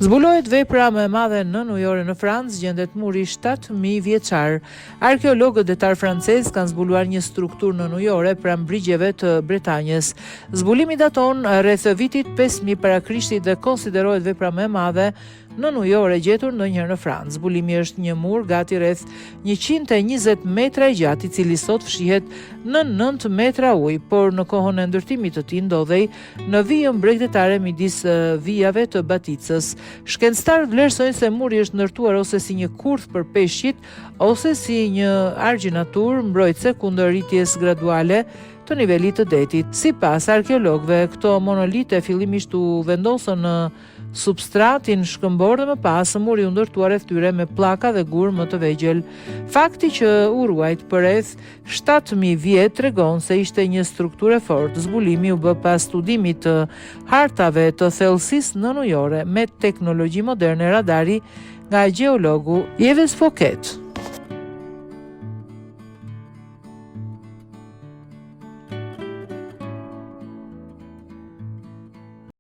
Zbulohet vepra më e madhe nënujore në Francë, gjendet muri 7000 vjeçar. Arkeologët detar francezë kanë zbuluar një strukturë nënujore pranë brigjeve të Bretanjës. Zbulimi daton rreth vitit 5000 para Krishtit dhe konsiderohet vepra më e madhe nënujore gjetur ndonjëherë në Francë. Zbulimi është një mur gati rreth 120 metra i gjatë, i cili sot fshihet në 9 metra ujë, por në kohën e ndërtimit të tij ndodhej në vijën bregdetare midis vijave të Baticës. Shkencëtarët vlerësojnë se muri është ndërtuar ose si një kurth për peshqit, ose si një argjinatur mbrojtëse kundër rritjes graduale të nivelit të detit. Sipas arkeologëve, këto monolite fillimisht u vendosën në substratin shkëmbor dhe më pas muri u ndërtua rreth tyre me pllaka dhe gur më të vegjël. Fakti që u ruajt për rreth 7000 vjet tregon se ishte një strukturë e fortë. Zbulimi u bë pas studimit të hartave të thellësisë nënujore me teknologji moderne radari nga gjeologu Yves Fouquet.